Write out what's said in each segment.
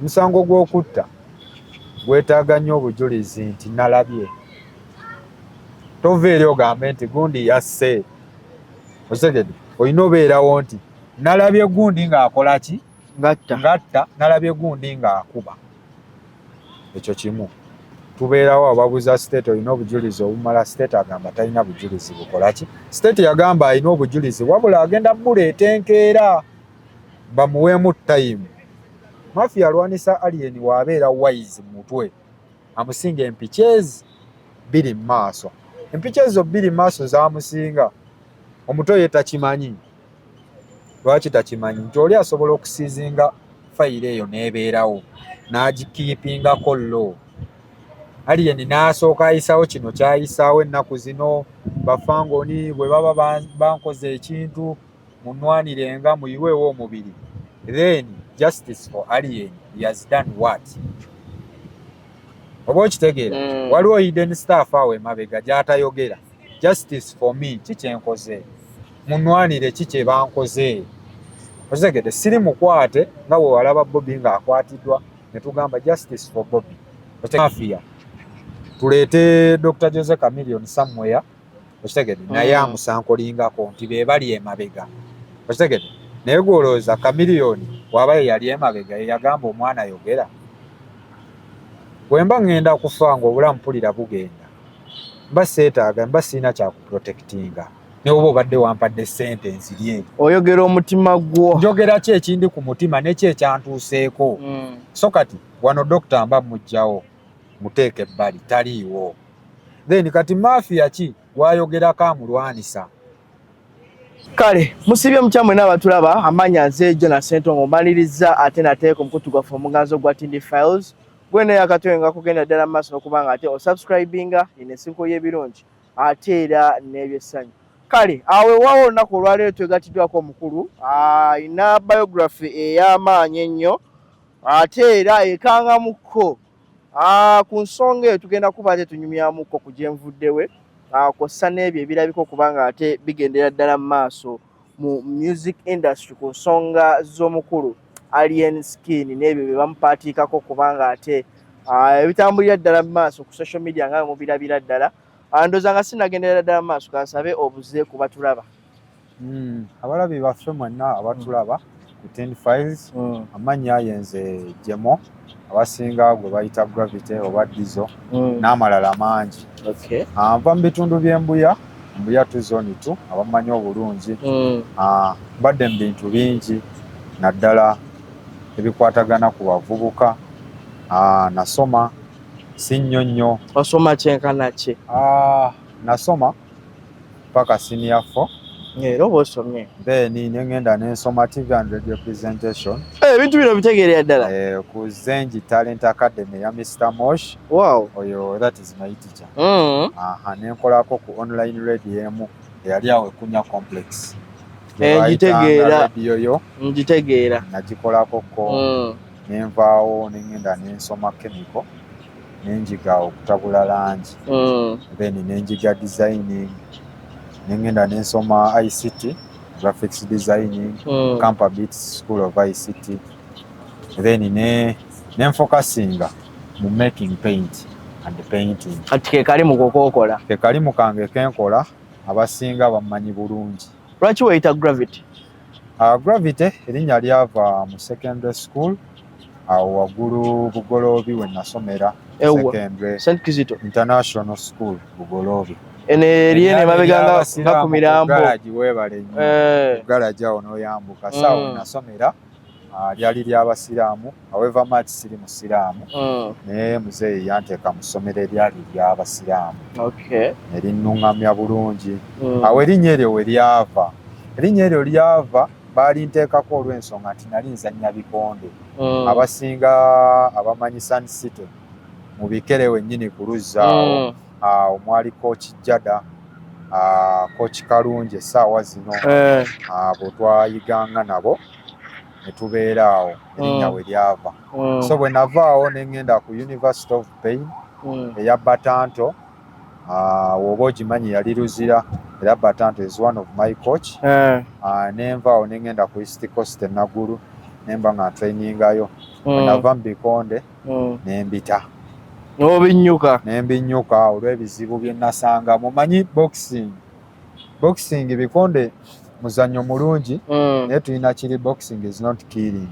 Musango gw'okutta gwetaaga nnyo obujulizi nti nalabye. Tova eri ogambe nti gundi yasse. Osegedde olina obeerawo nti nalabye gundi ng'akola ki? Ngatta. Nalabye gundi ng'akuba. Ekyo kimu. Tubeerawo ababuuza state olina obujulizi obumala, state agamba talina bujulizi bukola ki? State yagamba alina obujulizi wabula agenda buleeta enkeera bamuweemu time. Mafia alwanisa alien waabeera wise mutwe amusinga empikyezi bbiri mu maaso. Empikyezi bbiri mu maaso z'amusinga omutwe ye takimanyi. Lwaki takimanyi? Nti oli asobola okusiizinga fayiro eyo n'ebeerawo n'agikiipingako lo. Alien n'asooka ayisaawo kino kyayisaawo ennaku zino bafangoni bwe baba bankoze ekintu munwanirenga muyiweewo omubiri. Then justice for alien he has done what? Oba okitegeera waliwo hidden staff awo emabega gy'atayogera. Justice for me kikyenkoze, munwanire kike bankoze. Otegedde siri mukwate nga bwe walaba Bobby ng'akwatiddwa ne tugamba justice for Bobby. Mafia tuleete Dr. Jose Chameleone somewhere. Otegedde naye amusankolingako nti be bali emabega. Otegedde naye gwolowooza Chameleone waba ye yali emabega ye yagamba omwana ayogera. Bwe mba ngenda kufa ng'obulamu mpulira bugenda mba seetaaga mba sirina kyakuprotectinga. Ne oba obadde wampadde ssente nzirye. Oyogera omutima gwo. Njogera ki ekindi ku mutima n'eki ekyantuuseeko. So kati wano dokita mba mmuggyawo muteeke ebbali taliiwo. Then kati Mafia ki waayogerako amulwanisa. Kale musibye mukyamwe n'abatulaba amanya nze Jonas Ssentongo mmaliriza ate nateeka omukutu gwaffe omuganzo gwa Tindi Files. Gwene yakatwenga kugenda ddala maaso n'okubanga ate osubscribinga ensibuko y'ebirungi ate era n'ebyesanyu. Kale awe waawo olunaku olwaleero twegattiddwako omukulu ayina biography ey'amaanyi ennyo ate era ekangamukko ku nsonga eyo tugenda kuba ate tunyumyamukko ku gye nvuddewe kw'ossa n'ebyo ebirabika okubanga ate bigendera ddala mu maaso mu music industry ku nsonga z'omukulu Alien Skin n'ebyo bye bamupaatiikako kubanga ate ebitambulira ddala mu maaso ku social media nga mubirabira ddala. Ndowooza nga sinnagenderera ddala mu maaso kansabe obuze ku batulaba. Abalabi baffe mwenna abatulaba ku Tindi Files amannya yenze Jemo abasinga gwe bayita Gravity oba Dizo n'amalala mangi. Nva mu bitundu by'embuya Mbuya zone 2 abamanyi obulungi. Mbadde mu bintu bingi naddala ebikwatagana ku bavubuka. Nasoma si nnyo nnyo. Osoma kyenkana ki? Nasoma paka senior 4. Era oba osomye. Then nengenda nensoma TV and radio presentation. Ebintu bino bitegeerera ddala. Ku Zenji Talent Academy ya Mr. Mosh. Wow. Oyo that is my teacher. Nenkolako ku online radio emu eyali awo Kunya Complex. Ngitegeera. Radio yo. Ngitegeera. Nagikolako ko. Nenvaawo nengenda nensoma chemical. Nenjiga okutabula langi. Then nenjiga designing. Nengenda nensoma ICT, graphics designing, Kampa Beats School of ICT. Then nenfocusinga mu making paint and painting. Kati ke kali mu kokokola. Ke kali mu kange kenkola abasinga bamanyi bulungi. Lwaki weyita Gravity? Gravity erinnya lyava mu secondary school awo waggulu Bugoloobi we nasomera secondary St. Kizito International School Bugoloobi. Eriene mabega nga ku mirambo. Galaji webale nnyo. Galaji awo n'oyambuka. Saawa nasomera lyali ly'abasiraamu. However much siri musiraamu. Naye muzeeyi yanteeka mu ssomero eryali ly'abasiraamu. Ne linnuŋŋamya bulungi. Awo erinnya eryo we lyava. Erinnya eryo lyava baalinteekako olw'ensonga nti nali nzannya bikonde. Abasinga abamanyi Sun City mu bikere wennyini ku Luzzaawo. Omwali Coach Jada, Coach Kalungi essaawa zino abo twayiganga nabo ne tubeera awo erinnya we lyava. So bwe navaawo ne ngenda ku University of Pain eya Batanto. Woba ogimanyi yali Luzira era Batanto is one of my coach. Nenvaawo ne ngenda ku East Coast Naguru nemba nga trainingayo nava mu bikonde nembita nembinyuka olw'ebizibu bye nasanga mumanyi boxing bikonde muzannyo mulungi naye tulina kiri boxing is not killing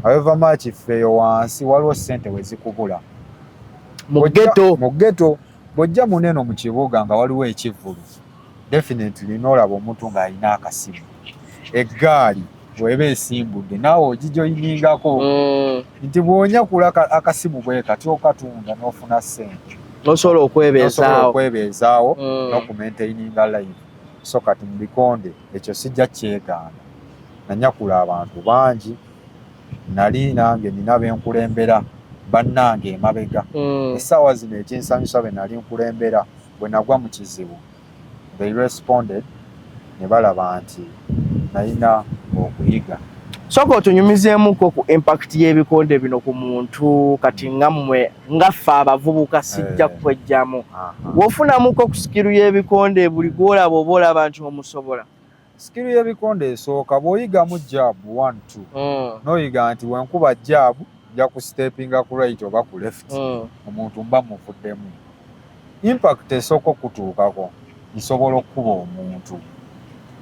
however much feeyo wansi waliwo ssente we zikubula mu ghetto bw'ojja muneno mu kibuga nga waliwo ekivvulu definitely n'olaba omuntu ng'alina akasimu eggaali bw'eba esimbudde naawe ogijoyiningako nti bw'onyakula akasimu bwe kati okatunda n'ofuna ssente nosobola okwebeezaawo n'okumaintaininga life so kati mu bikonde ekyo sijja kyegaana nanyakula abantu bangi nali nange nina benkulembera bannange emabega essaawa zino ekinsanyusa be nali nkulembera bwe nagwa mu kizibu they responded ne balaba nti nalina okuyiga soka otunyumizeemuko ku impact y'ebikonde bino ku muntu kati ngammwe ngaffe abavubuka sijja kwejjamu wofunamuko ku sikiru y'ebikonde buli gwolaba oba olaba nti omusobola sikiru y'ebikonde esooka bw'oyigamu jaabu 1-2 n'oyiga nti wenkuba jaabu nja ku steppinga ku right oba ku left omuntu mba muvuddemu impact esooka okutuukako nsobola okukuba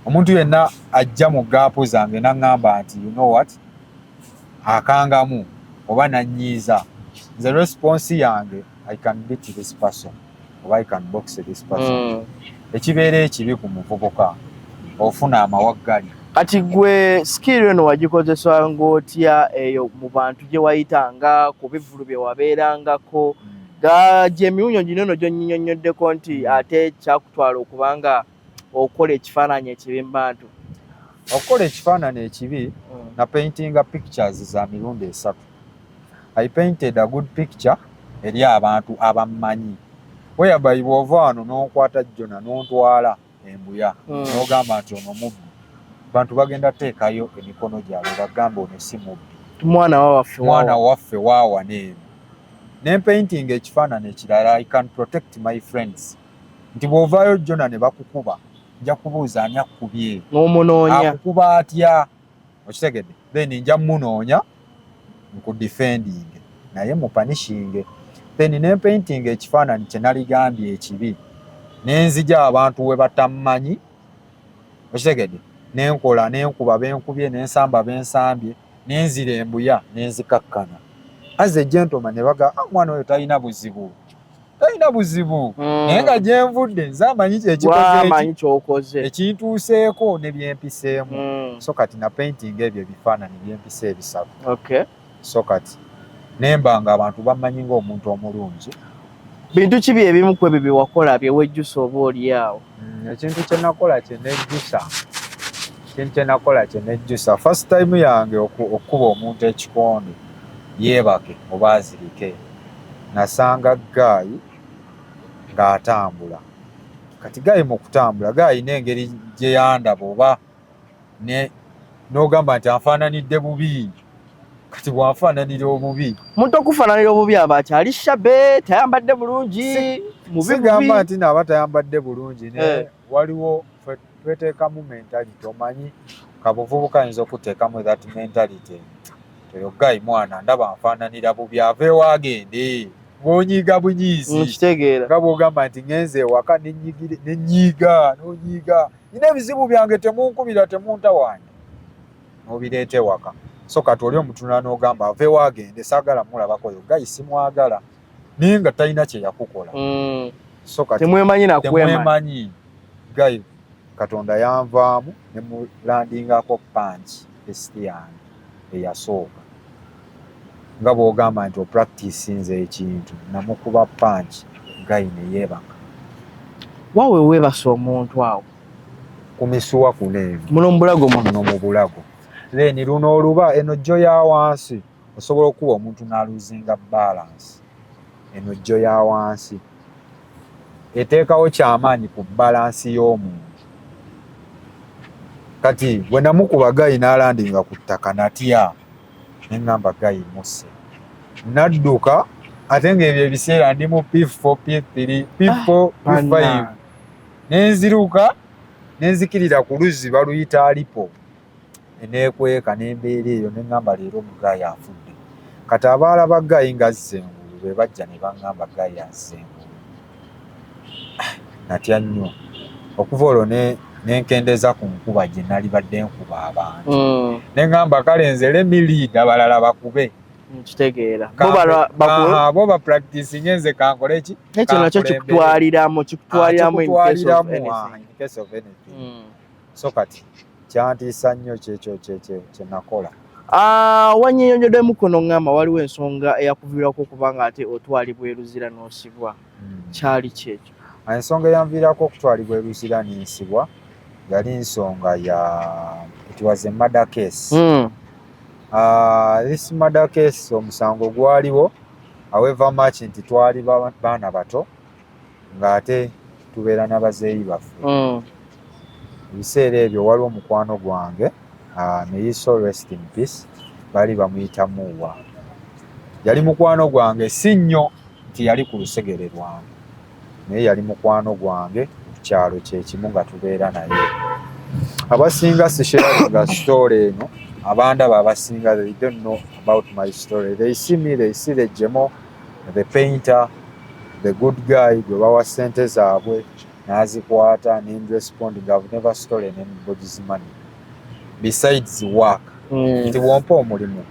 omuntu yenna ajja mu gaapu zange naŋŋamba nti you know what akangamu oba nanyiiza nze response yange I can beat this person oba I can box this person ekibeera ekibi ku muvubuka ofuna amawaggali kati gwe skill eno wagikozesa ng'otya eyo mu bantu gye wayitanga ku bivulu bye wabeerangako gye emiwunyo gineno gy'onnyinyonnyoddeko nti ate kyakutwala okubanga okola ekifaananyi ekibi mu bantu okukola ekifaananyi ekibi na paintinga pictures za mirundi 3 I painted a good picture eri abantu abammanyi whereby bw'ova wano n'onkwata jjona n'ontwala embuya n'ogamba nti ono mubbi bantu bagenda teekayo emikono gyabwe bagamba ono si mubbi mwana waffe waawana eno n'empainting ekifaananyi ekirala I can protect my friends nti bw'ovaayo jjona ne bakukuba nja kubuuza ani akukubye n'omunoonya akukuba atya okitegedde then nja munoonya nkudefending naye mupanishinge then n'empainting ekifaananyi kye naligambye ekibi n'enzija abantu we batammanyi okitegedde nenkola nenkuba benkubye nensamba bensambye nenzira embuya nenzikakkana as a gentleman ne baga mwana oyo talina buzibu naye nga gyenvudde nze amanyi kyokoze ekintuuseeko ne byempiseemu so kati na painting ebyo ebifaananyi byempisa ebisatu so kati nemba nga abantu bamanyi ng'omuntu omulungi bintu kibi ebimu ku ebyo bye wakola bye wejjusa oba oli awo ekintu kye nakola kye nejjusa first time yange okuba omuntu ekikonde yeebake oba azirike nasanga Gaayi ng'atambula kati Gaayi mu kutambula Gaayi n'engeri gye yandaba oba n'ogamba nti anfaananidde bubi kati bw'anfaananira obubi muntu okufaananira obubi aba akyali shabe tayambadde bulungi sigamba nti naaba tayambadde bulungi naye waliwo tweteekamu mentality omanyi kabuvubuka ayinza okuteekamu that mentality oyo Gaayi mwana ndaba anfaananira bubi aveewo agende ng'onyiiga bunyiizi nga bw'ogamba nti ngenze ewaka n'ennyiiga n'onyiiga nina ebizibu byange temunkubira temuntawaanya n'obireeta ewaka so kati oli omutunula n'ogamba aveewo agende saagala mulabako oyo Gaayi simwagala naye nga talina kye yakukola so kati temwemanyi Gaayi Katonda yanvaamu ne mulandingako panchi esiti yange eyasooka nga bw'ogamba nti opracticinze ekintu namukuba panchi Gaayi ne yeebaka waawe weebasa omuntu awo ku misuwa kuno ebyo muno mu bulago then luno oluba eno jjo ya wansi osobola okuba omuntu n'aluzinga balance eno jjo ya wansi eteekawo kyamaanyi ku balansi y'omuntu kati bwe namukuba Gaayi n'alandinga ku ttaka natya ne ŋŋamba Gaayi musse nadduka ate ng'ebyo ebiseera ndi mu P4 P3 P4 P5 nenziruka nenzikirira ku luzzi baluyita alipo nekweka n'embeera eyo ne ŋŋamba leero Mugayi afudde. Kati abaala ba Gayi nga azze engulu be bajja ne baŋŋamba Gayi azze engulu. Natya nnyo okuva olwo ne nkendeza ku nkuba gye nali badde nkuba abantu. Ne ŋŋamba kale nze lemiriida abalala bakube. Kitegeera bo ba practice nze kankole ki ekyo nakyo kikutwaliramu in case of anything. So kati kyantiisa nnyo kyekyo kye nakola. Wannyonyoddemu kuno ŋŋamba waliwo ensonga eyakuviirako okuba nga ate otwalibwa eruzira n'osibwa. Kyali kyekyo? Ensonga eyanviirako okutwalibwa eruzira n'ensibwa yali nsonga it was a murder case. This murder case omusango gwaliwo, however much nti twali baana bato ng'ate tubeera n'abazeeyi baffe. Ebiseera ebyo waliwo mukwano gwange may he so rest in peace, baali bamuyita Muwa. Yali mukwano gwange si nnyo nti yali ku lusegere lwange, naye yali mukwano gwange ku kyalo kyekimu nga tubeera naye. Abasinga sisharinga story eno, abandaba abasinga they don't know about my story. They see me, they see the Jemo, the painter, the good guy, gwe bawa ssente zaabwe n'azikwata n'indresponding. I've never stolen anybody's money besides work. Nti wompa omulimu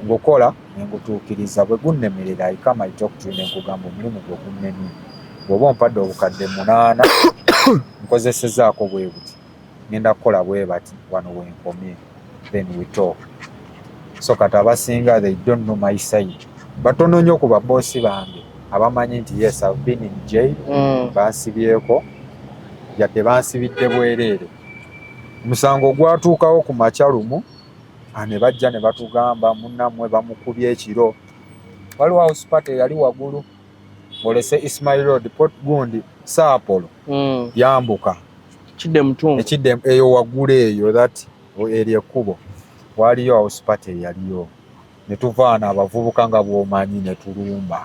ngukola nengutuukiriza, bwe gunnemerera I come I talk to you nenkugamba omulimu gwe gunnemi. Bw'oba ompadde obukadde 8 nkozesezaako bwe buti, ngenda kukola bwe bati wano wenkomye, then we talk. So kati abasinga they don't know my side. Batono nnyo ku baboosi bange abamanyi nti yes I've been in jail. Bansibyeko yadde bansibidde bwereere. Musango gwatuukawo ku makyalumu ne bajja ne batugamba munnammwe bamukubye ekiro. Waliwo house party yali waggulu ng'olese Ismail Road Port Gundi Saapolo yambuka Kidde Mutungo ekidde eyo waggulu eyo that eri ekkubo waliyo house party yaliyo. Ne tuvaana abavubuka nga bw'omanyi ne tulumba.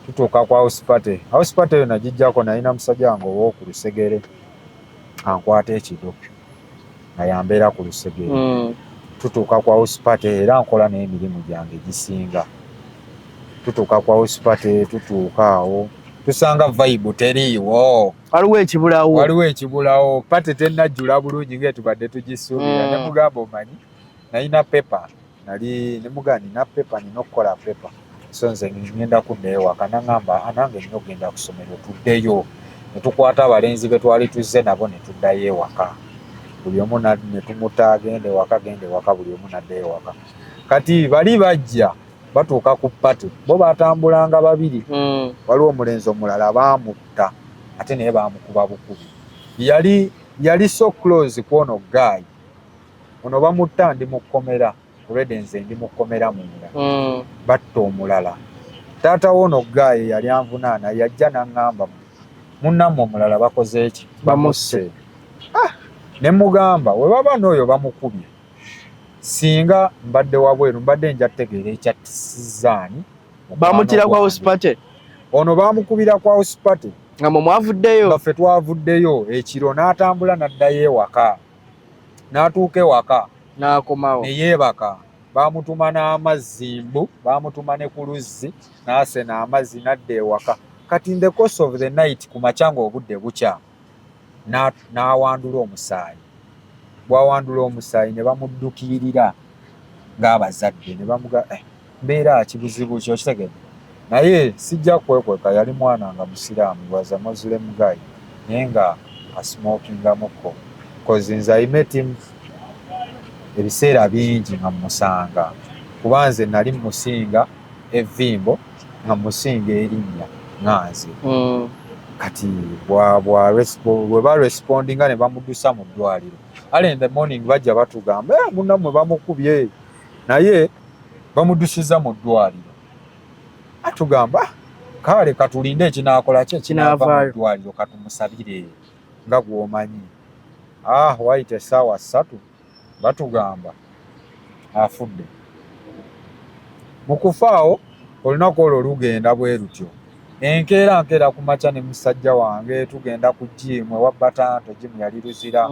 Tutuuka ku house party. House party eyo nagijjako nalina musajja wange ow'oku lusegere ankwata ekido nga yambeera ku lusegere. Tutuuka ku house party era nkola n'emirimu gyange gisinga. Tutuuka ku house party, tutuuka awo tusanga vibe teriiwo. Waliwo ekibulawo. Party tennajjula bulungi ng'etubadde tugisuubira. Ne mugamba omanyi nalina pepa, ne mugamba nina pepa, nina okukola pepa. So nze ngenda kuddayo waka, n'aŋŋamba nange nina okugenda ku ssomero tuddeyo. Ne tukwata abalenzi be twali tuzze nabo ne tuddayo ewaka. Buli omu ne tumuta agende waka, buli omu n'addayo ewaka. Kati bali bajja batuuka ku pati bo batambulanga babiri. Waliwo omulenzi omulala baamutta ate naye baamukuba bukubi. Yali so close ku ono Gayi. Ono bamutta ndi mu kkomera, already nze ndi mu kkomera munda. Batta omulala. Taata w'ono Gayi yali anvunaana, yajja n'aŋŋamba munnammwe omulala bakoze eki? Bamusse. Ne mugamba we baba n'oyo bamukubye, singa mbadde wabweru mbadde nja kutegeera ekyattisizzaani. Bamutira kwa house party. Ono baamukubira kwa house party. Nga mwe mwavuddeyo? Nga ffe twavuddeyo ekiro, n'atambula n'addayo ewaka. N'atuuka ewaka. N'akomawo. Ne yeebaka. Baamutuma n'amazzi mbu, baamutuma ne ku luzzi, n'asena amazzi n'adda ewaka. Kati in the course of the night ku makya ng'obudde bukya, n'awandula omusaayi. Bw'awandula omusaayi ne bamuddukiirira ng'abazadde ne bamuga mbeera kibuzibu kyo kitegedde. Naye sijja kwekweka, yali mwana nga musiraamu, was a Muslim guy, naye nga asmokingamukko. Cause nze I met him ebiseera bingi nga musanga, kuba nze nali musinga evvimbo nga musinga erinnya nganze. Kati bwe barespondinga ne bamuddusa mu ddwaliro. Early in the morning bajja batugamba munnammwe bamukubye, naye bamuddusiza mu ddwaliro. Atugamba kale katulinde ekinaakola kye kinaava mu ddwaliro, katumusabire nga gw'omanyi. Wayita essaawa 3 batugamba afudde. Mu kufaawo olunaku olwo lugenda bwe lutyo. enkeera ku makya ne musajja wange tugenda ku gym ewa Batanto, gym yali Luzira.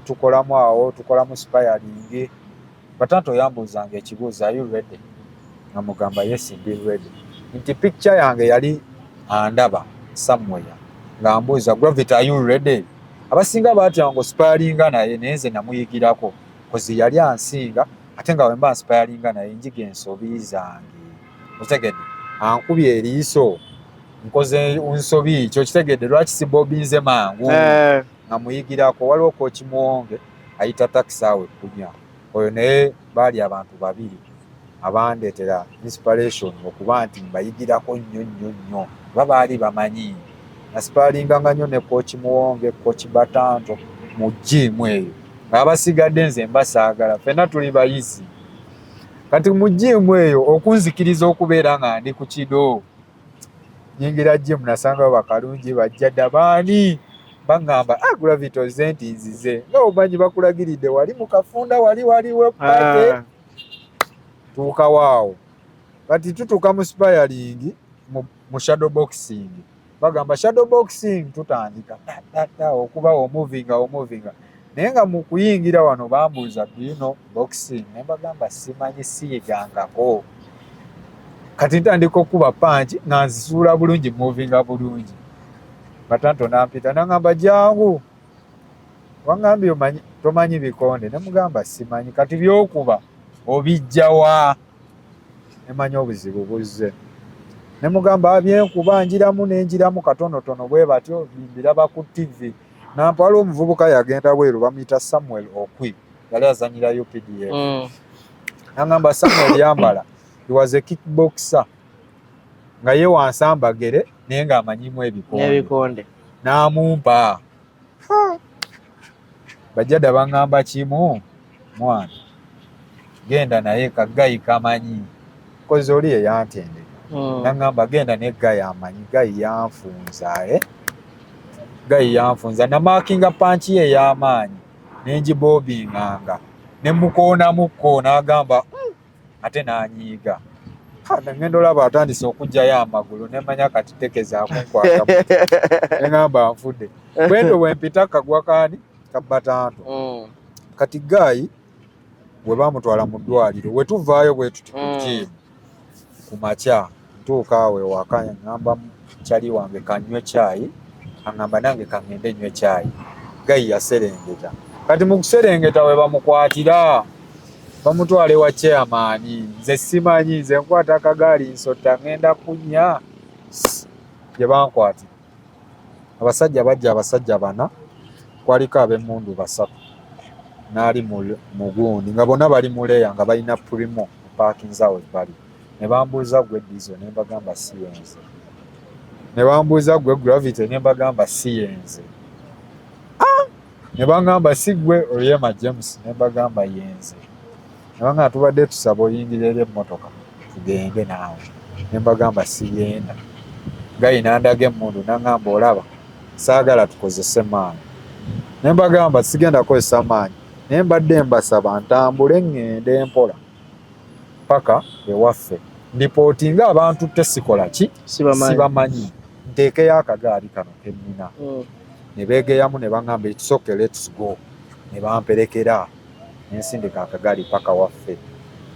Tukolamu awo, tukolamu spiring. Batanto yambuuzanga ekibuuzo, are you ready? Nga mugamba yes, be ready. Nti picture yange yali andaba somewhere ng'ambuuza Gravity, are you ready? Abasinga baatya ngo sparinga naye naye nze namuyigirako kozi yali ansinga ate nga wemba sparinga naye njiga ensobi zange. Otegedde ankubye eriiso nkoze unsobi kyo kitegedde lwaki sibobinze mangu nga muyigirako. Waliwo Coach Muwonge ayita taxi awe kunya oyo naye baali abantu babiri abandeetera inspiration okuba nti mbayigirako nnyo babaali bamanyi nasparinganga nnyo ne Coach Muwonge, Coach Batanto mu gym eyo ng'abasigadde nze mbasaagala ffenna tuli bayizi. Kati mu gym eyo okunzikiriza okubeera nga ndi ku kido nyingira gym nasangayo bakalungi bajja dda baani baŋŋamba Gravity oze nti nzize nga omanyi bakulagiridde wali mu kafunda waliwo pate tuuka waawo. Kati tutuuka mu spiring mu shadow boxing bagamba shadow boxing tutandika okuba omuvinga naye nga mu kuyingira wano bambuuza bino boxing ne bagamba simanyi siyigangako. Kati ntandika okuba panchi nga nzisuula bulungi muvinga bulungi. Batanto nampita nangamba jangu wangambye tomanyi bikonde ne mugamba simanyi kati byokuba obijjawa nemanyi obuzibu buzze. Ne mugamba byenkuba njiramu nenjiramu katonotono bwe batyo mbiraba ku TV. Nampala omuvubuka yagenda bweru bamuyita Samuel Okwi yali azanyira UPDF. Nangamba Samuel yambala he was a kickboxer nga ye wansambagere naye nga amanyimu ebikonde n'amumpa. Bajjada baŋŋamba kimu mwana genda naye kagayi kamanyi kozi oli eyantende. Naŋŋamba genda ne gayi amanyi gayi yanfunza namaakinga panchi ye ey'amaanyi nenjibobinganga ne mukoonamukko n'agamba ate n'anyiiga. Nagenda olaba atandise okugjayo amagulu nemanya kati tekezaako nkwata neŋŋamba nfudde. Bwendo bwempita kagwa kaani ka Batanto. Kati gayi bwe bamutwala mu ddwaliro we tuvaayo bwe tuti ku gym ku makya ntuuka awo ewaka ngamba kyali wange kanywe caayi aŋŋamba nange kaŋŋende nywe caayi. Gayi yaserengeta. Kati mu kuserengeta we bamukwatira bamutwala ewa chairman nze simanyi nze nkwata akagaali nsota ŋŋenda kunya gye bankwatira. Abasajja bajja abasajja bana kwaliko ab'emmundu 3 n'ali mu gundi nga bonna bali mu leya nga balina primo mu parkings awo bali. Ne bambuuza gwe Dizo ne mbagamba si yenze. Ne bambuuza gwe Gravity ne mbagamba si yenze. Ne bangamba si gwe Oyema James ne mbagamba yenze. Ne bangamba tubadde tusaba oyingirire emmotoka tugende naawe ne mbagamba si yenda. Gayi n'andaga emmundu n'angamba olaba saagala tukozese maanyi. Ne mbagamba sigenda kukozesa maanyi naye mbadde mbasaba ntambule ŋŋende mpola paka ewaffe ndipootinga abantu tesikola ki sibamanyi nteekeyo akagaali kano kennina. Ne beegeyamu ne baŋŋamba ekisooke let's go ne bamperekera nensindika akagaali paka waffe.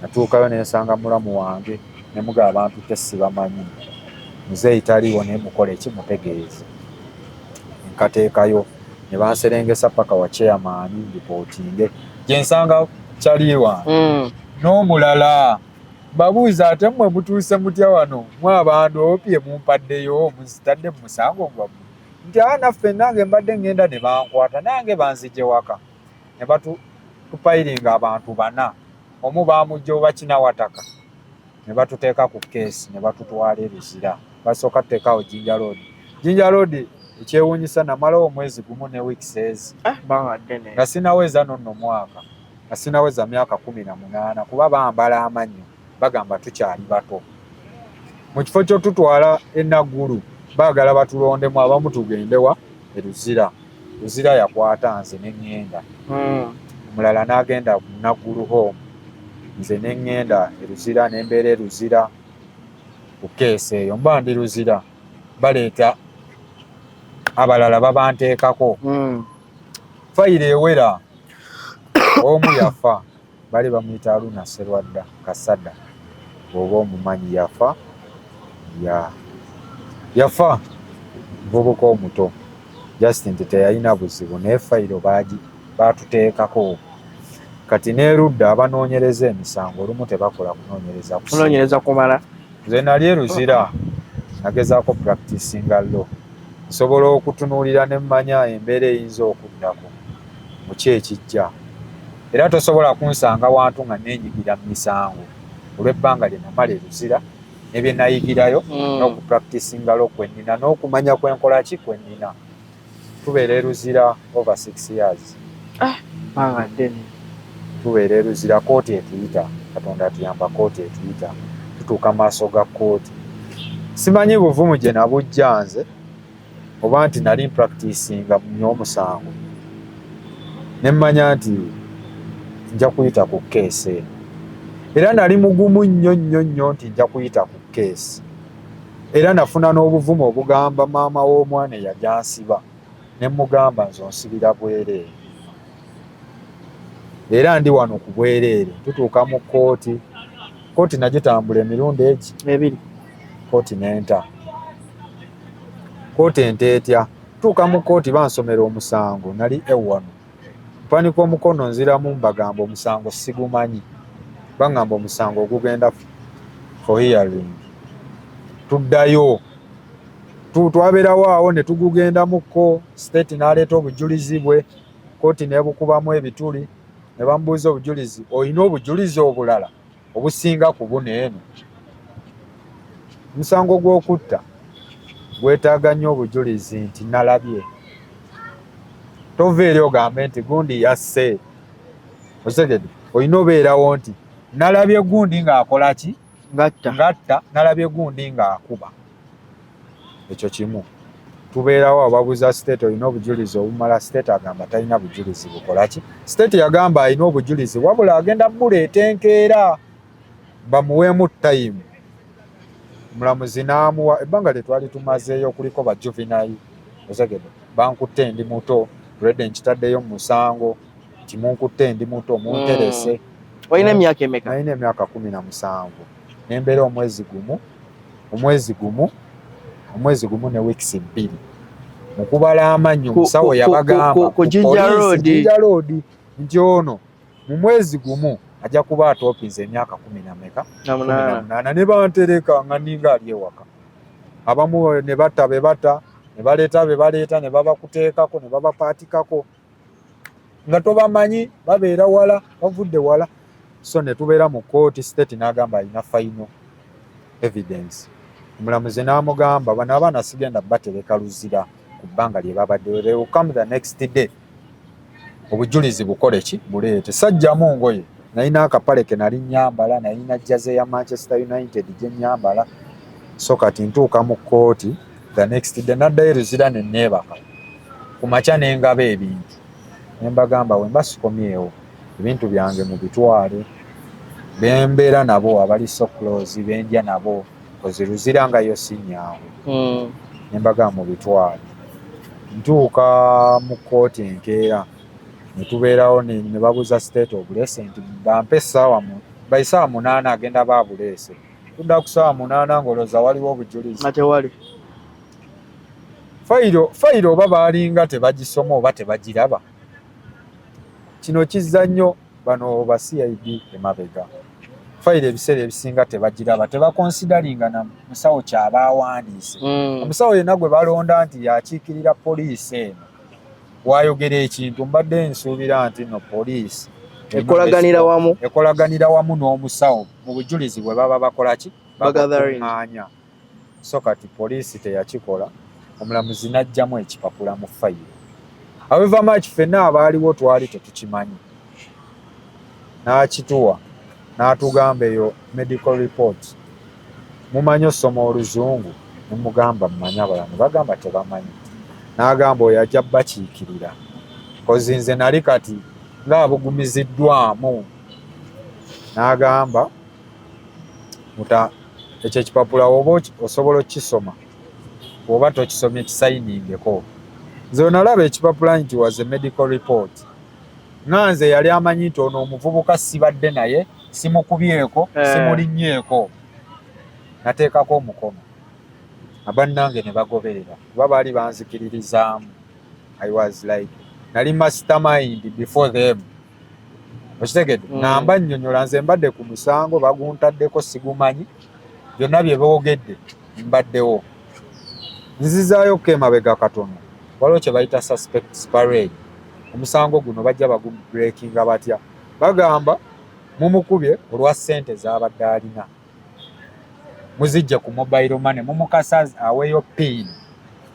Natuukayo nensanga mulamu wange ne mugaba abantu tesibamanyi muzeeyi taliiwo naye mukola ekimutegeeze. Nkateekayo ne banserengesa paka wa chairman ndipootinge gye nsanga kyaliwa n'omulala babuuza ate mmwe mutuuse mutya wano mwe abantu opye mumpaddeyo muzitadde mu musango gwammwe nti naffe nange mbadde ŋŋenda ne bankwata nange banzije waka ne batupayiringa abantu 4 omu baamujja oba kinawataka ne batuteeka ku keesi ne batutwala Luzira. Basooka tuteekawo Jinja Road ekyewuunyisa namalawo omwezi gumu ne weeks ezi nga sinaweza nonno mwaka nga sinaweza myaka 18 kuba bambala amannyo bagamba tukyali bato. Mu kifo ky'otutwala eNaggulu baagala batulondemu abamu tugendewa Luzira. Luzira yakwata nze ne ŋŋenda. Omulala n'agenda mu Naggulu home nze ne ŋŋenda Luzira ne mbeera Luzira ku keesi eyo mba ndi luzira baleeta abalala babanteekako fayiro ewera omu yafa bali bamuyita Aruna Serwadda Kasada bw'oba omumanyi yafa muvubuka omuto just nti teyalina buzibu naye fayiro baatuteekako kati n'erudda abanoonyereza emisango olumu tebakola kunoonyereza kumala nze nali eruzira nagezaako practicinga law nsobola okutunuulira ne mmanya embeera eyinza okuddako mu ki ekijja era tosobola kunsanga wantu nga neenyigira mu misango olw'ebbanga lye namala eruzira ne bye nayigirayo n'okupracticinga law kwe nnina n'okumanya kwenkola ki kwe nnina tubeera eruzira over 6 years tubeera eruzira kooti etuyita Katonda atuyamba kooti etuyita tutuuka maaso ga kooti simanyi buvumu gye nabujja nze oba nti nali practicinga nnyo omusango ne mmanya nti nja kuyita ku keesi era nali mugumu nnyo nti nja kuyita ku keesi era nafuna n'obuvumu obugamba maama w'omwana eyajjansiba ne mugamba nze onsibira bwereere era ndi wano ku bwereere tutuuka mu kooti nagitambula emirundi ebiri kooti n'enta kooti enteetya tutuuka mu kooti bansomera omusango nali ewano mpanika omukono nziramu mbagamba omusango sigumanyi bangamba omusango ogugenda for hearing tuddayo twabeerawo awo ne tugugendamukko state n'aleeta obujulizi bwe kooti nebukubamu ebituli ne bamubuuza obujulizi olina obujulizi obulala obusinga ku buno eno omusango gw'okutta gwetaaga nnyo obujulizi nti nalabye tova eri ogambe nti gundi yasse osegede olina obeerawo nti nalabye gundi ng'akola ki ngatta nalabye gundi ng'akuba ekyo kimu tubeerawo ababuuza state olina obujulizi obumala state agamba talina bujulizi bukola ki state yagamba alina obujulizi wabula agenda buleeta enkeera bamuweemu time mulamuzi n'amuwa ebbanga lye twali tumazeeyo kuliko ba juvenile osegede bankutte ndi muto redde nkitaddeyo mu musango kimunkutte ndi muto munterese olina emyaka emeka? Nalina emyaka 17 nembeera omwezi gumu ne weeks 2 mukubala amanyo musawo yabagamba ku Jinja Road nti ono mu mwezi gumu ajja kuba atopinze emyaka 18 ne bantereka nga ninga ali ewaka abamu ne batta ne baleeta ne babakuteekako ne babapaatikako nga tobamanyi babeera wala bavudde wala so ne tubeera mu kooti state n'agamba alina final evidence omulamuzi n'amugamba bano abaana sigenda batereka luzira ku bbanga lye babadde they will come the next day obujulizi bukole ki buleete sajjamu ngoye nalina akapale ke nali nyambala nalina jaze ya Manchester United gye nyambala so kati ntuuka mu kooti the next day naddayo luzira ne neebaka ku makya ne ngaba ebintu ne mbagamba we mbasikomyewo ebintu byange mu bitwale bembeera nabo abali so close bendya nabo koziruzira nga yo sinyaawe ne mbagamba mu bitwale ntuuka mu kooti enkeera ne tubeerawo ne babuuza state obuleese nti bampe essaawa by 8 agenda baabuleese tudda ku 8 ng'olowooza waliwo obujulizi nga tewali fayiro oba baalinga tebagisoma oba tebagiraba kino kizza nnyo bano ba CID emabega fayiro ebiseera ebisinga tebagiraba tebakonsidalinga na musawo kyaba awandiise omusawo yenna gwe balonda nti yakiikirira poliisi eno wayogera ekintu mbadde nsuubira nti no poliisi ekolaganira wamu n'omusawo mu bujulizi bwe baba bakola ki bagakuŋŋaanya so kati poliisi teyakikola omulamuzi n'ajjamu ekipapula mu fayiro however much ffenna abaaliwo twali tetukimanyi n'akituwa n'atugamba eyo medical report mumanyi osoma oluzungu ne mugamba mumanyi abalala ne bagamba tebamanyi n'agamba oyo ajja bakiikirira kozi nze nali kati ng'abugumiziddwamu n'agamba ekyo ekipapula oba osobola okisoma oba tokisomye kisayiningeko. Nze nalaba ekipapula nti was a medical report. Nganze yali amanyi nti ono omuvubuka sibadde naye simukubyeko simulinnyeeko nateekako omukono. Abannange ne bagoberera kuba baali banzikiririzaamu. I was like nali mastermind before them. Okitegedde namba nnyonnyola nze mbadde ku musango baguntaddeko sigumanyi byonna bye boogedde mbaddewo. Nzizaayo emabega katono waliwo kye bayita suspects parade. Omusango guno bajja bagubreakinga batya? Bagamba mumukubye olwa ssente z'abadde alina, muzijje ku mobile money, mumukasa aweeyo pin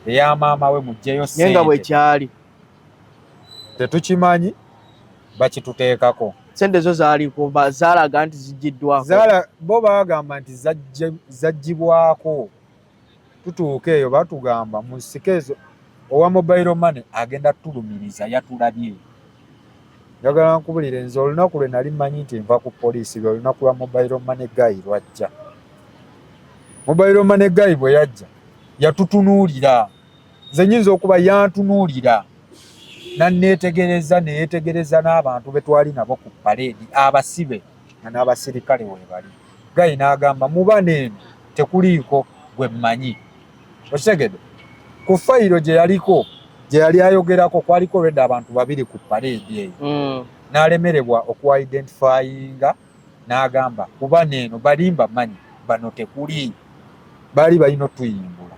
eya maama we mugjeyo ssente. Nga bwe kyali tetukimanyi bakituteekako. Ssente zo zaali kuba zaalaga nti zijjiddwako. Bo bagamba nti zaggyibwako. Tutuuka eyo batugamba mu nsiko ezo owa mobile money agenda tulumiriza yatulabye. Njagala nkubulire nze olunaku lwe nali mmanyi nti nva ku poliisi lwe olunaku lwa mobile money guy lwajja. Mobile money guy bwe yajja yatutunuulira. Nze nyinza okuba yantunuulira nanneetegereza neyetegereza n'abantu be twali nabo ku paleedi abasibe nga n'abasirikale we bali. Guy n'agamba muba neeno tekuliiko gwe mmanyi. Okitegedde ku fayiro gye yaliko gye yali ayogerako kwaliko olwedda abantu babiri ku paleedi eyo. N'alemerebwa okwa-identifyinga n'agamba kuba neeno balimba manyi bano tekuli. Baali balina otuyimbula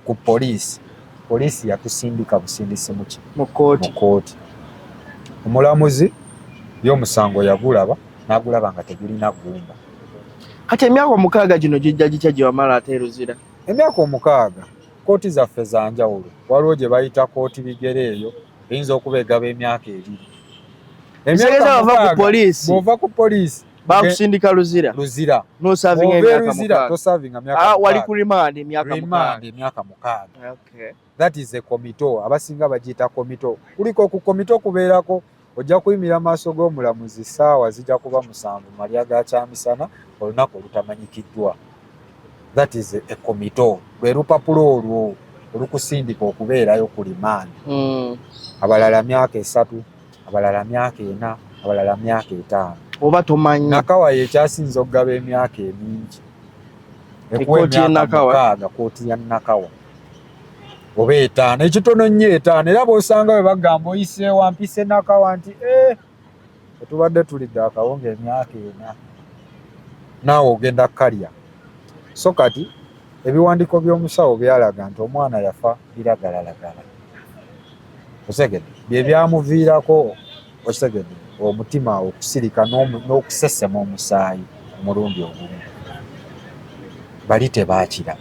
ku poliisi. Poliisi yatusindika busindisi mu kooti. Omulamuzi y'omusango yagulaba n'agulaba nga tegulina ggumba. Kati emyaka 6 gino gijja gitya gye wamala ate Luzira? Emyaka 6 kooti zaffe za njawulo. Waliwo gye bayita kooti bigere eyo eyinza okuba egaba emyaka 2. Emyaka bw'ova ku poliisi bakusindika Luzira. N'osavinga emyaka 6. Tosavinga myaka. Wali ku remand emyaka 6. Okay. That is a komito. Abasinga bagiyita komito. Kuliko ku komito kubeerako ojja kuyimira maaso g'omulamuzi ssaawa zijja kuba 7 malya ga kyamisana olunaku olutamanyikiddwa. That is a komito. Lwe lupapula olwo olukusindika okubeerayo ku remand. Abalala myaka 3, abalala myaka 4, abalala myaka 5. Oba tomanyi Nakawa yekyasinza okugaba emyaka emingi. Ekooti ya Nakawa. Kooti ya Nakawa. Oba 5 ekitono nnyo 5 era bw'osanga bwe bagamba oyise wampise Nakawa nti etubadde tulidde akawunga emyaka 4 naawe ogenda kalya. So kati ebiwandiiko by'omusawo byalaga nti omwana yafa biragalalagala. Osegedde bye byamuviirako osegedde omutima okusirika n'okusesema omusaayi omulundi ogumu. Bali tebaakira.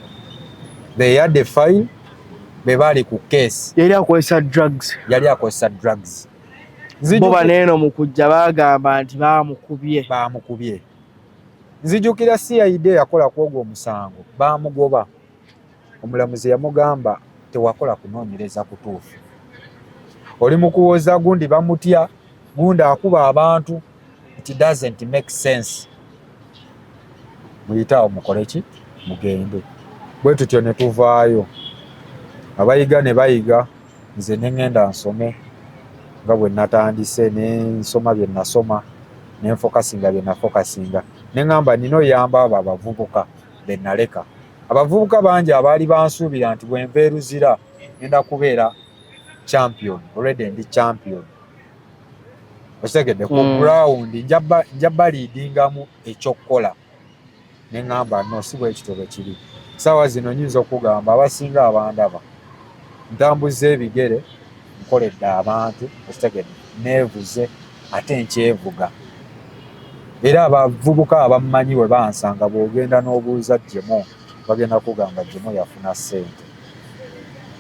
They had a file be bali ku case. Yali akozesa drugs. Bo baneeno mu kujja bagamba nti baamukubye. Nzijukira CID yakola kwogwa omusango baamugoba. Omulamuzi yamugamba tewakola kunoonyereza kutuufu. Oli mu kuwoza gundi bamutya, gundi akuba abantu. It doesn't make sense. Muyitaawo mukole ki? Mugende. Bwe tutyo ne tuvaayo. Abayiga ne bayiga, nze ne ngenda nsome nga bwe natandise ne nsoma bye nasoma ne nfokasinga bye nafokasinga. Ne ngamba nino yamba abo abavubuka be naleka. Abavubuka bangi abaali bansuubira nti bwe nva e Luzira ngenda kubeera champion, already ndi champion. Osegedde ku ground njaba leadingamu ekyokukola. Ne ngamba no si bwe ekitobe kiri. Saawa zino nyinza okugamba abasinga abandaba ntambuze ebigere nkoledde abantu osegedde neevuze ate nkyevuga. Era abavubuka abamumanyi we bansanga bw'ogenda n'obuuza Jemo bagenda kugamba Jemo yafuna ssente.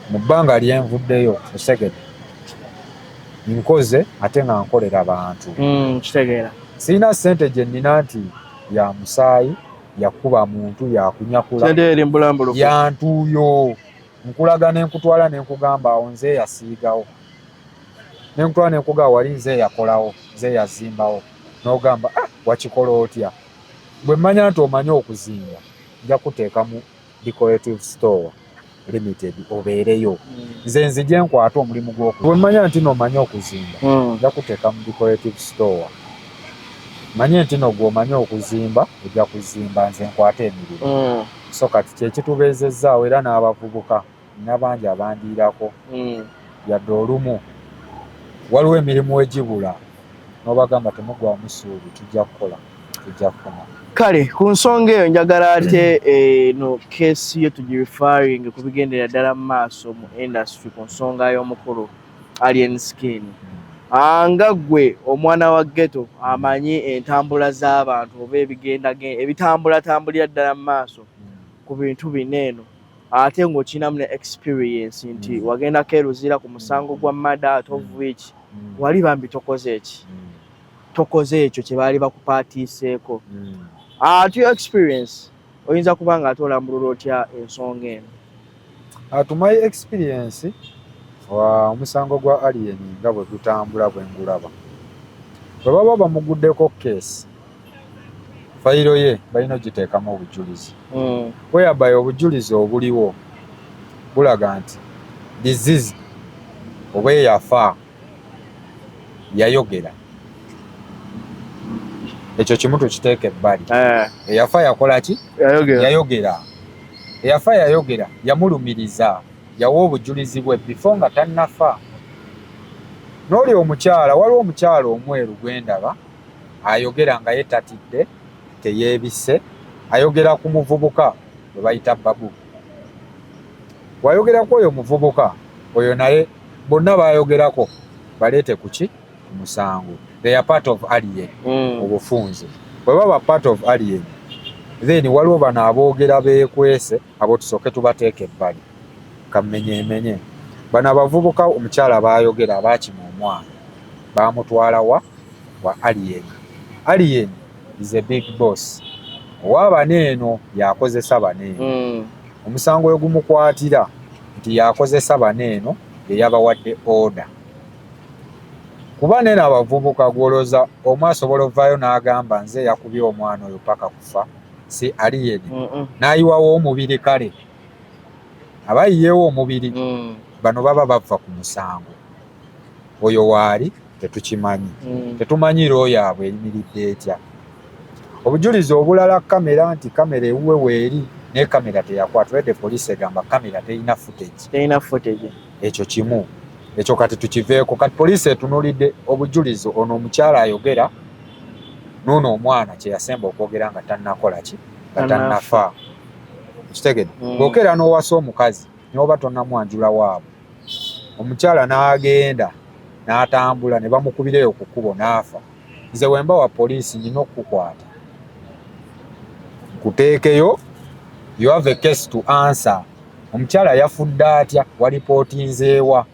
Mu bbanga lyenvuddeyo osegedde nkoze ate nga nkolera abantu. Kitegeera. Sirina ssente gye nnina nti ya musaayi yakuba muntu yakunyakula. Sente eri mbulambulukufu. Yantuuyo. Nkulaga ne nkutwala ne nkugamba awo nze yasiigawo. Ne nkutwala ne nkugamba wali nze yakolawo, nze yazimbawo. N'ogamba wakikola otya? Bwe mmanya nti omanyi okuzimba nja kuteeka mu Decorative Store Limited obeereyo. Nze nzije nkwata omulimu gw'okuziimba. Bwe mmanya nti n'omanyi okuzimba nja kuteeka mu Decorative Store. Manye nti n'ogw'omanyi okuzimba ojja kuzimba, nze nkwata emirimu. So kati kyekitubeezezzaawo era n'abavubuka n'abangi abandiirako yadde olumu waliwo emirimu wegibula n'obagamba temugwamu ssuubi tujja kukola tujja kufuna. Kale ku nsonga eyo njagala ate eno keesi yo tugireferring ku bigendera ddala mu maaso mu industry ku nsonga y'omukulu Alien Skin. Nga ggwe omwana wa ghetto amanyi entambula z'abantu oba ebitambulatambulira ddala mu maaso ku bintu bino eno ate ng'okinamu ne experience nti wagendako eruzira ku musango gwa murder of which wali bambi tokoze eki tokoze ekyo kye baali bakupaatiiseeko. To your experience oyinza kuba nga ate olambulula otya ensonga eno? To my experience omusango gwa Alien nga bwe gutambula bwe ngulaba, bwe baba bamuguddeko keesi fayiro ye balina ogiteekamu obujulizi whereby obujulizi obuliwo bulaga nti disease oba eyafa yayogera. Ekyo kimu tukiteeka ebbali. Eyafa yakola ki? Yayogera. Eyafa yayogera, yamulumiriza, yawa obujulizi bwe before nga tannafa. N'oli omukyala, waliwo omukyala omweru gwe ndaba ayogera nga yetatidde teyeebise, ayogera ku muvubuka gwe bayita Babu. Wayogerako oyo muvubuka oyo naye bonna bayogerako baleete ku ki? Ku musango. They are part of Alien. Obufunze bwe baba part of Alien then waliwo bano aboogera beekwese abo tusooke tubateeka ebbali kammenyeemenye. Bano abavubuka omukyala baayogera abaakima omwana baamutwala wa Alien. Alien is a big boss. Owa eno yakozesa baneeno. Omusango we gumukwatira nti yakozesa baneeno ye yabawadde order. Kuba nene abavubuka gwoloza omwe asobola ovaayo n'agamba nze yakubye omwana oyo paka kufa si Alien n'ayiwawo omubiri kale abayiyeewo omubiri bano baba bava ku musango. Oyo waali tetukimanyi, tetumanyi rooyo yaabwe erimiridde etya. Obujulizi obulala kamera nti kamera ewuwe weeri naye kamera teyakwatwa. The police egamba kamera terina footage. Ekyo kimu. Ekyo kati tukiveeko. Kati poliisi etunuulidde obujulizi ono omukyala ayogera n'ono omwana kye yasemba okwogera nga tannakola ki? Nga tannafa. Kitegedde? Bw'okeera n'owasa omukazi n'oba tonnamwanjula waabwe. Omukyala n'agenda n'atambula ne bamukubireyo ku kkubo n'afa. Nze wemba wa poliisi nina okukukwata nkuteekeyo, you have a case to answer. Omukyala yafudde atya? Walipootinzeewa?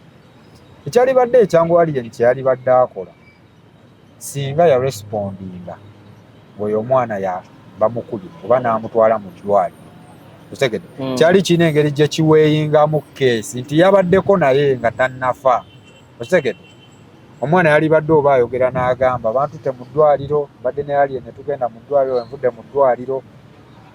Ekyalibadde ekyangu Alien kyeyali badde akola singa ya respondinga oyo omwana bamukubye oba n'amutwala mu ddwaliro. Otegedde? Kyali kina engeri gye kiweeyingamu keesi nti yabaddeko naye nga tannafa. Otegedde? Omwana yali badde oba ayogera n'agamba abantu mu ddwaliro badde ne Alien ne tugenda mu ddwaliro, envudde mu ddwaliro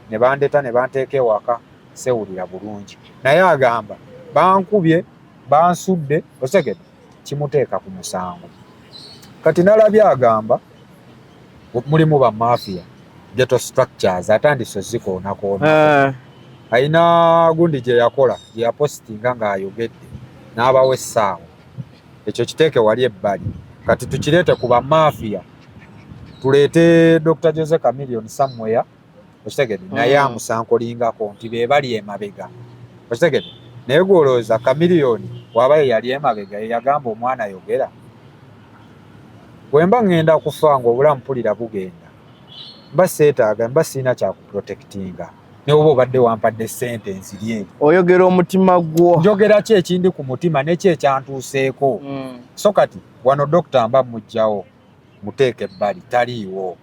ne bandeeta ne banteeka ewaka sewulira bulungi. Naye agamba bankubye bansudde. Otegedde? Kimuteeka ku musango. Kati nalabye agamba mulimu ba mafia ghetto structures atandise zikoona. Ayina gundi gye yakola gye yapositinga ng'ayogedde n'abawa essaawa. Ekyo kiteeke wali ebbali. Kati tukireete ku ba mafia tuleete Dr. Jose Chameleone somewhere. Okitegedde? Naye amusankolingako nti be bali emabega. Okitegedde? Naye gwolowooza Chameleone waba ye yali emabega ye yagamba omwana ayogera? Bwemba ngenda kufa ng'obulamu mpulira bugenda mba seetaaga, mba sirina kyakuprotectinga. Ne oba obadde wampadde ssente nzirye. Oyogera omutima gwo. Njogera ki ekindi ku mutima n'eki ekyantuuseeko. So kati wano dokita mba mmuggyawo muteeke ebbali taliiwo.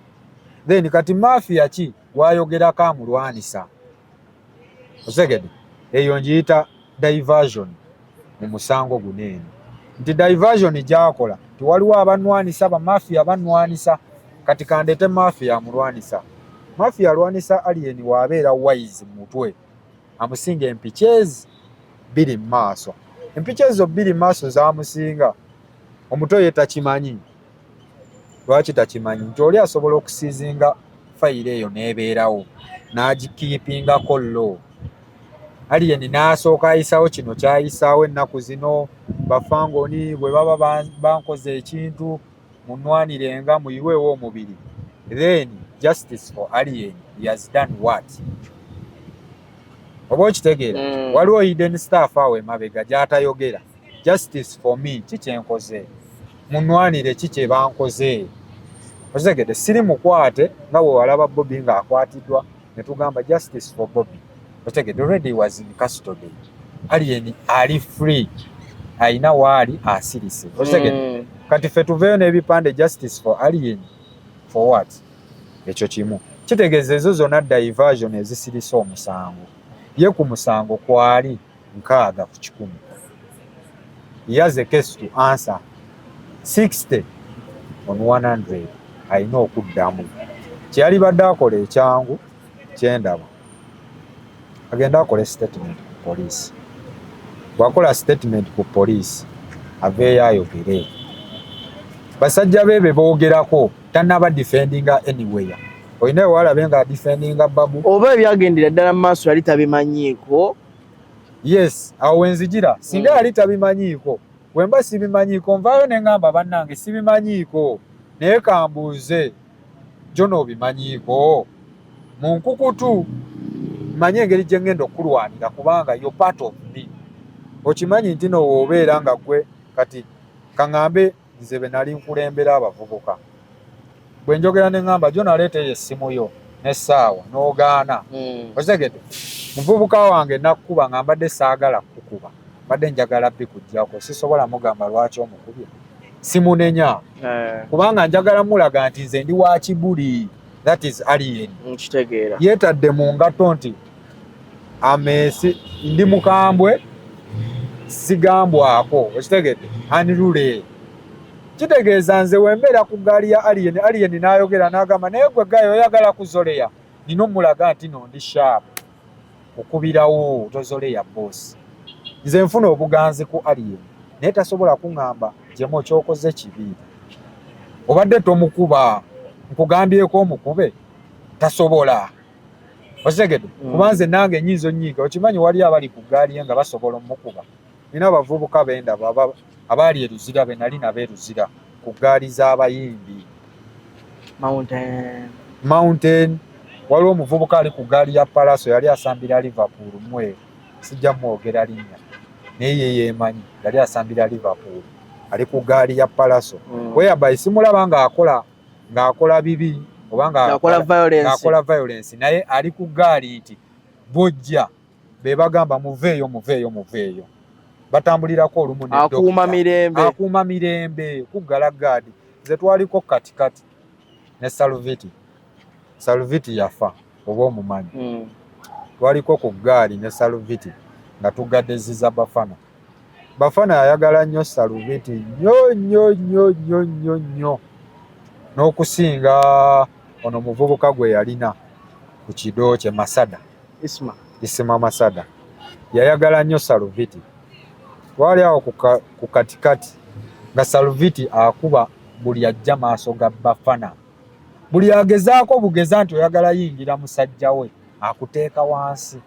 Then kati mafia ki gwayogerako amulwanisa? Otegedde? Eyo ngiyita diversion mu musango guneeno. Nti diversion gyakola nti waliwo abanwanisa ba mafia banwanisa. Kati kandeete mafia amulwanisa Mafia alwanisa Alien wabeera wise mutwe amusinga empichezi biri maaso. Empichezo biri maaso zaamusinga omuto ye takimanyi. Lwaki takimanyi? Nti oli asobola okusiizinga fayire eyo n'ebeerawo n'agikiipingako low. Alien n'asooka ayisaawo kino kyayisaawo ennaku zino bafangoni bwe baba bankoze ekintu munwanirenga muyiweewo omubiri. Then justice for Alien he has done what? Oba okitegeera waliwo hidden staff awo emabega gy'atayogera. Justice for me kikyenkoze munwanire kiki bankoze. Otegedde siri mukwate nga bwe walaba Bobby ng'akwatiddwa ne tugamba justice for Bobby. Otegedde already was in custody. Alien ali free ayina waali asirise. Otegedde kati ffe tuveeyo n'ebipande justice for Alien for what? Ekyo kimu kitegeeza ezo zonna diversion ezisirisa omusango. Ye ku musango kwali 6 ku 100. He has a case to answer. 60 on 100 ayina okuddamu. Kyali badde akola ekyangu kyendaba agenda akola statement ku police. Bw'akola statement ku police aveeyo ayogere. Basajja beebe boogerako tannaba defendinga anywhere. Oyina walabe nga defendinga Babu oba ebyagendera ddala mu maaso yali tabimanyiiko. Yes, awo wenzijira singa yali tabimanyiiko wemba sibimanyiiko nvaayo ne ngamba bannange sibimanyiiko naye kambuuze jo n'obimanyiiko mu nkukutu manye engeri gye ngenda okulwanira kubanga yo part of me. Okimanyi nti n'owoobeera nga gwe kati kaŋŋambe nze be nali nkulembera abavubuka bwe njogera ne ngamba jo naleeteyo essimu yo n'essaawa n'ogaana. Otegedde muvubuka wange nakkuba nga mbadde saagala kukuba mbadde njagala bikuggyako sisobola mugamba lwaki omukubye simunenya kubanga njagala mulaga nti nze ndi wa kibuli. That is Alien. Nkitegeera yeetadde mu ngato nti ameesi ndi mukambwe sigambwako. Okitegedde anirule kitegeeza nze wembeera ku ggaali ya Alien. Alien n'ayogera n'agamba naye gwe gayo oyagala kuzoleya nina omulaga nti no ndi sharp okubirawo tozoleya boss. Nze nfuna obuganzi ku Alien naye tasobola kuŋŋamba gyemu kyokoze kibi. Obadde tomukuba nkugambyeko omukube tasobola. Okitegedde kuba nze nange ennyinza onnyiga. Okimanyi wali abali ku ggaali ye nga basobola omukuba. Nina abavubuka bendaba abaali eruzira be nali nabo eruzira ku ggaali z'abayimbi Mountain. Waliwo omuvubuka ali ku ggaali ya Palaso yali asambira Liverpool mwe sijja mwogera linnya naye ye yeemanyi yali asambira Liverpool ali ku ggaali ya Palaso. Whereby simulaba ng'akola bibi oba ng'akola violence naye ali ku ggaali nti bojja be bagamba muveeyo batambulirako olumu ne akuuma mirembe kuggala gaadi. Nze twaliko katikati ne Salviti yafa oba omumanyi. Twaliko ku ggaali ne Salviti nga tugaddeziza Bafana yayagala nnyo Salviti nnyo n'okusinga ono muvubuka gwe yalina ku kido kye Masada Isima Masada yayagala nnyo Salviti. Twali awo ku katikati nga Salviti akuba buli ajja maaso ga Bafana. Buli agezaako bugeza nti oyagala yingira musajja we akuteeka wansi.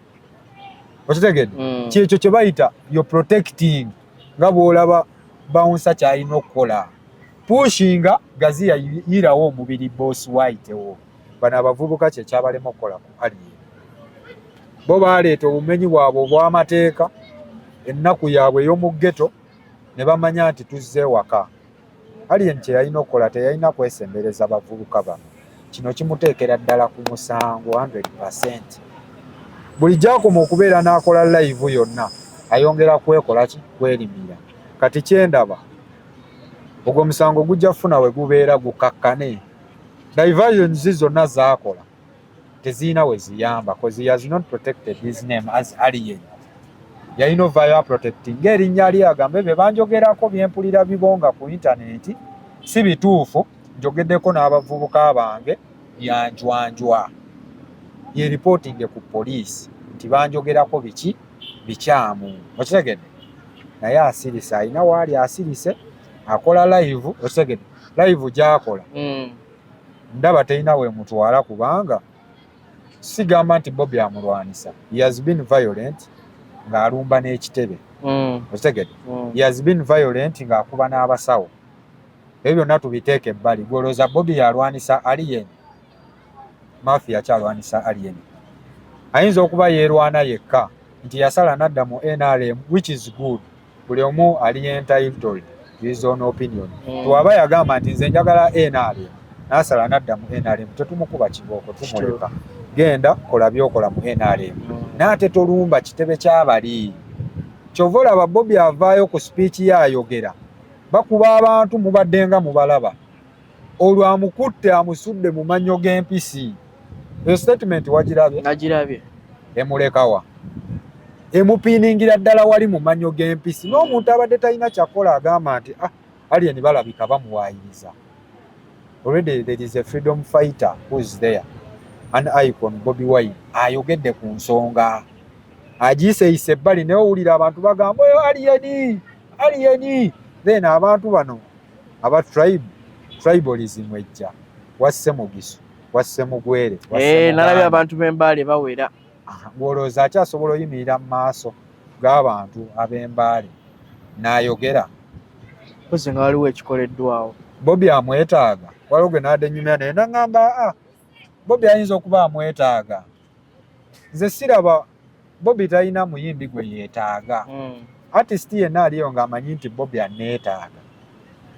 Okitegedde kyekyo kye bayita yo protecting nga bw'olaba bawunsa kyalina okukola pushinga gaziya yirawo omubiri boss white wo. Bano abavubuka kye kyabalema okukola ku Alien. Bo baleeta obumenyi bwabwe obw'amateeka ennaku yaabwe ey'omu ghetto ne bamanya nti tuzze waka. Alien kye yalina okukola teyalina kwesembereza bavubuka bano. Kino kimuteekera ddala ku musango 100%. Buli gy'akoma okubeera n'akola live yonna ayongera kwerimira. Kati kyendaba ogwo musango gujja funa we gubeera gukakkane. Diversions zonna zaakola tezirina we ziyamba because he has not protected his name as Alien. Yalina ovaayo protecting ng'erinnya lye agambe be banjogerako byempulira bibonga ku intaneti si bituufu. Njogeddeko n'abavubuka bange byanjwanjwa ye reporting ku police nti banjogerako biki bikyamu okitegedde naye asirise alina waali asirise akola live okitegedde live gyakola ndaba terina we mutwala kubanga sigamba nti Bobby amulwanisa he has been violent ng'alumba n'ekitebe okitegedde he has been violent ng'akuba n'abasawo ebyo byonna tubiteeka ebbali gwolooza Bobby yalwanisa Alien mafia kyalwanisa Alien ayinza okuba yeerwana yekka nti yasala nadda mu NRM which is good buli omu ali entitled his own opinion tuwaba yagamba nti nze njagala NRM n'asala nadda mu NRM tetumukuba kibooko tumuleka genda kola byokola mu NRM n'ate tolumba kitebe ky'abali kyova olaba Bobby avaayo ku speech yaayogera bakuba abantu mubadde nga mubalaba olwo amukutte amusudde mu mannyo g'empisi eyo statement wagirabye nagirabye emulekawa emupiiningira ddala wali mu mannyo g'empisi n'omuntu abadde talina kyakola agamba nti Alien balabika bamuwaayiriza already there is a freedom fighter who is there an icon Bobby Wine ayogedde ku nsonga agiseeyise ebbali naye owulira abantu bagamba oyo Alien then abantu bano aba tribalism ejja wasse mugisu wasse mugwere nalabye abantu b'embaale bawera gwolooza akyasobola oyimirira mu maaso g'abantu ab'embaale n'ayogera koze nga waliwo ekikoleddwawo Bobby amwetaaga waliwo gwe naadde ennyuma naye naŋŋamba Bobby ayinza okuba amwetaaga nze siraba Bobby talina muyimbi gwe yeetaaga artist yenna aliyo ng'amanyi nti Bobby aneetaaga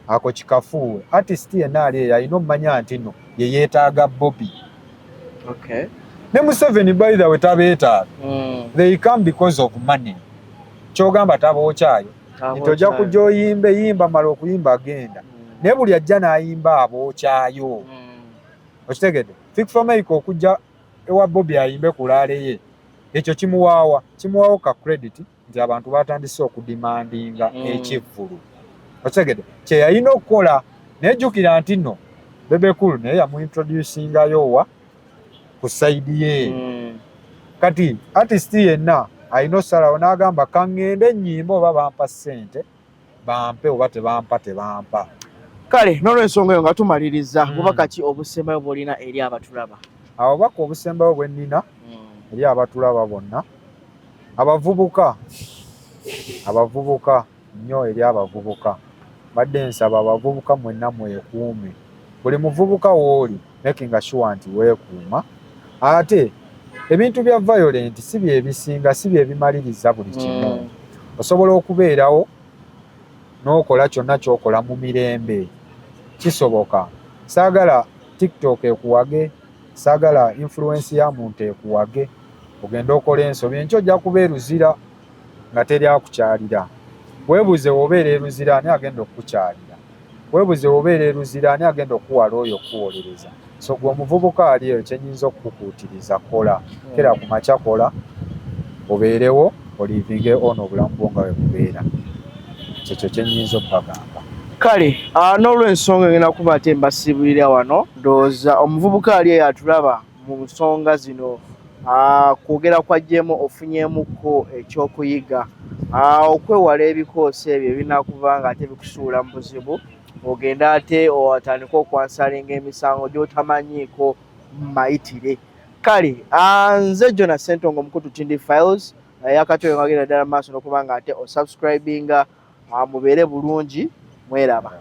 ako kikafuuwe artist yenna aliyo alina omumanya nti no ye yeetaaga Bobby ne Museveni by the way tabeetaaga they come because of money kyogamba tabookyayo nti ojja kujja oyimbe yimba mala okuyimba agenda naye buli ajja n'ayimba abookyayo okitegedde Fikfamake okujja ewa Bobby ayimbe ku laale ye ekyo kimuwaawo ka credit nti abantu batandise okudimandinga ekivvulu okitegedde kye yalina okukola nejjukira nti nno Bebe Cool naye yamuintroducingayo wa ku sayidi ye kati artist yenna alina osalawo n'agamba kaŋŋende ennyimba oba bampa ssente bampe oba tebampa kale n'olwensonga eyo nga tumaliriza bubaka ki obusembayo bw'olina eri abatulaba obubaka obusembayo bwe nnina eri abatulaba bonna abavubuka nnyo eri abavubuka badde nsaba abavubuka mwenna mwekuume buli muvubuka wooli making sure nti weekuuma ate ebintu bya violent si byebisinga si byebimaliriza buli kimu osobola okubeerawo n'okola kyonna ky'okola mu mirembe kisoboka saagala TikTok ekuwage saagala influence ya muntu ekuwage ogenda okola ensobi enkyo ojja kuba eruzira nga teri akukyalira weebuze wobeera eruzira ani agenda okukukyalira weebuze wobeera eruzira ani agenda okuwala oyo okuwolereza so gwe omuvubuka ali eyo kyenyinza okukukuutiriza kola kera ku makya kola obeerewo olivinge ono obulamu bwo nga bwe bubeera kyekyo kyenyinza okubagamba kale n'olwensonga engenda kuba ate mbasiibulira wano ndowooza omuvubuka ali eyo atulaba mu nsonga zino kwogera kwajjemu ofunyemuko ekyokuyiga okwewala ebikoosi ebyo ebinakuba nga ate bikusuula mu buzibu ogenda ate otandika okwansalinga emisango gy'otamanyiiko mayitire kale nze Jona Ssentongo Mukutu Tindi Files yakatoyo ngagenda ddala maaso n'okuba nga ate osubscribinga mubeere bulungi mweraba